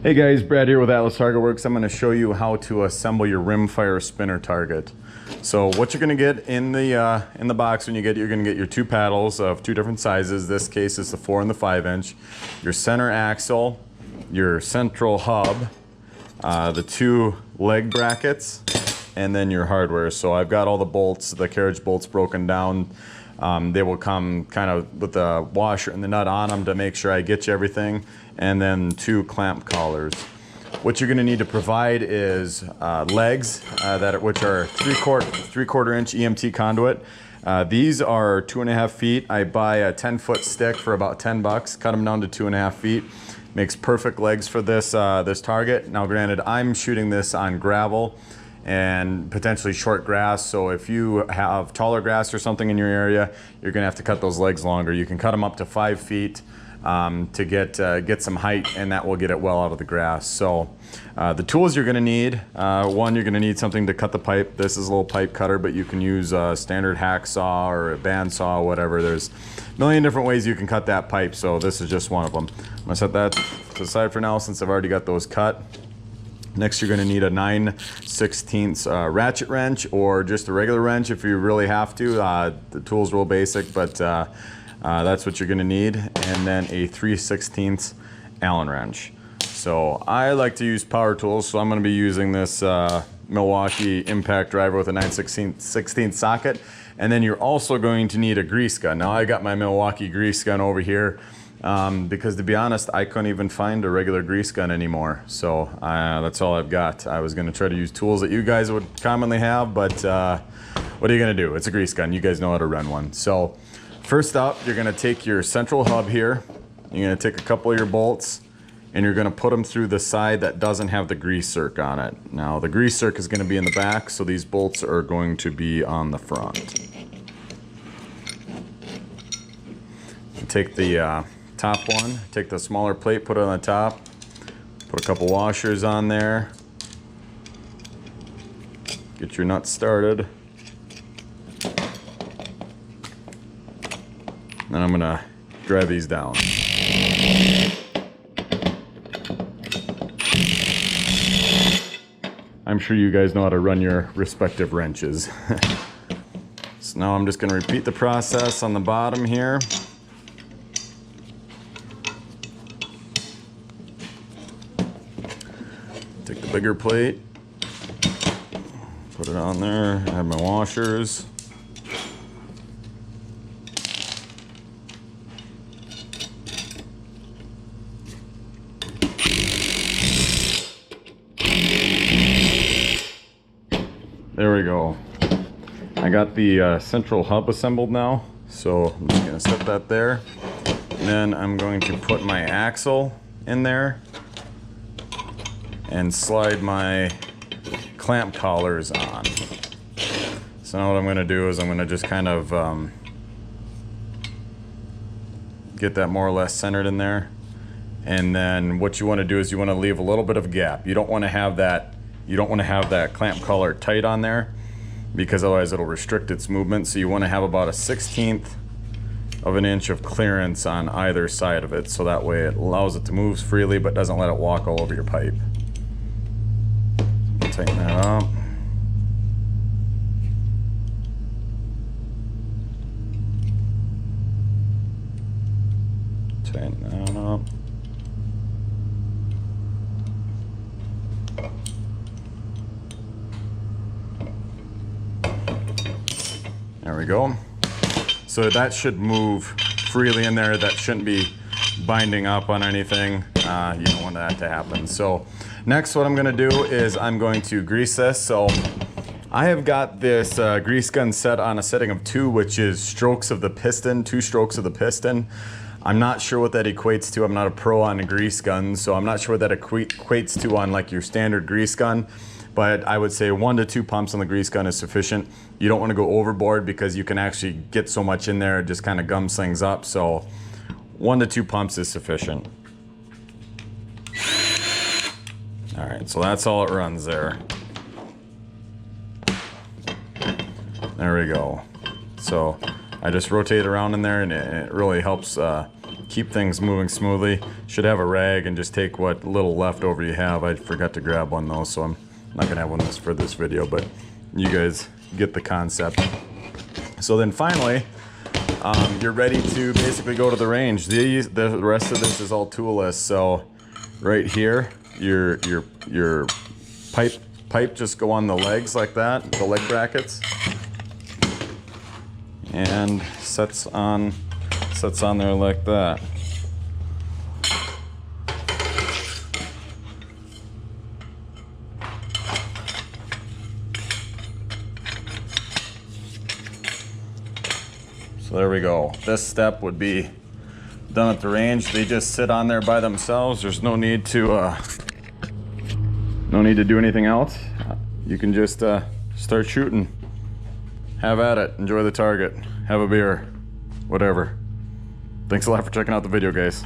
Hey guys, Brad here with Atlas Target Works. I'm going to show you how to assemble your Rimfire spinner target. So what you're going to get in the box when you're going to get your two paddles of two different sizes. This case is the 4 and the 5 inch. Your center axle, your central hub, the two leg brackets, and then your hardware. So I've got all the bolts, the carriage bolts broken down. They will come kind of with the washer and the nut on them to make sure I get you everything, and then two clamp collars. What you're going to need to provide is legs which are 3/4 inch EMT conduit. These are 2.5 feet. I buy a 10-foot stick for about $10. Cut them down to 2.5 feet. Makes perfect legs for this this target. Now, granted, I'm shooting this on gravel and potentially short grass, so if you have taller grass or something in your area, you're gonna have to cut those legs longer. You can cut them up to 5 feet to get some height, and that will get it well out of the grass. So the tools you're gonna need, one, you're gonna need something to cut the pipe. This is a little pipe cutter, but you can use a standard hacksaw or a bandsaw, whatever. There's a million different ways you can cut that pipe, so this is just one of them. I'm gonna set that to the side for now since I've already got those cut. Next, you're going to need a 9/16 ratchet wrench, or just a regular wrench if you really have to. The tool's real basic, but that's what you're going to need. And then a 3/16 Allen wrench. So I like to use power tools, so I'm going to be using this Milwaukee impact driver with a 9/16 socket. And then you're also going to need a grease gun. Now, I got my Milwaukee grease gun over here. Because to be honest, I couldn't even find a regular grease gun anymore. So that's all I've got. I was going to try to use tools that you guys would commonly have, but what are you going to do? It's a grease gun. You guys know how to run one. So first up, you're going to take your central hub here. You're going to take a couple of your bolts, and you're going to put them through the side that doesn't have the grease zerk on it. Now, the grease zerk is going to be in the back, so these bolts are going to be on the front. Take the top one, take the smaller plate, put it on the top, put a couple washers on there, get your nuts started. Then I'm gonna drive these down. I'm sure you guys know how to run your respective wrenches. So now I'm just gonna repeat the process on the bottom here. Take the bigger plate, put it on there, I have my washers. There we go. I got the central hub assembled now, so I'm just gonna set that there. And then I'm going to put my axle in there and slide my clamp collars on. So now what I'm going to do is I'm going to just kind of get that more or less centered in there. And then what you want to do is you want to leave a little bit of a gap. You don't want to have that clamp collar tight on there, because otherwise it'll restrict its movement. So you want to have about a 1/16 of an inch of clearance on either side of it, so that way it allows it to move freely but doesn't let it walk all over your pipe. Tighten that up. Tighten that up. There we go. So that should move freely in there. That shouldn't be binding up on anything. You don't want that to happen. So next, what I'm going to do is I'm going to grease this. So I have got this grease gun set on a setting of 2, which is strokes of the piston, 2 strokes of the piston. I'm not sure what that equates to. I'm not a pro on a grease gun, so I'm not sure what that equates to on like your standard grease gun. But I would say 1 to 2 pumps on the grease gun is sufficient. You don't want to go overboard because you can actually get so much in there, it just kind of gums things up. So 1 to 2 pumps is sufficient. All right, so that's all it runs there. There we go. So I just rotate around in there, and it really helps keep things moving smoothly. Should have a rag and just take what little leftover you have. I forgot to grab one though, so I'm not gonna have one for this video, but you guys get the concept. So then finally, you're ready to basically go to the range. The rest of this is all toolless. So right here, your pipe just go on the legs like that, the leg brackets, and sets on there like that. So there we go. This step would be done at the range. They just sit on there by themselves. There's no need to do anything else. You can just start shooting. Have at it. Enjoy the target. Have a beer. Whatever. Thanks a lot for checking out the video, guys.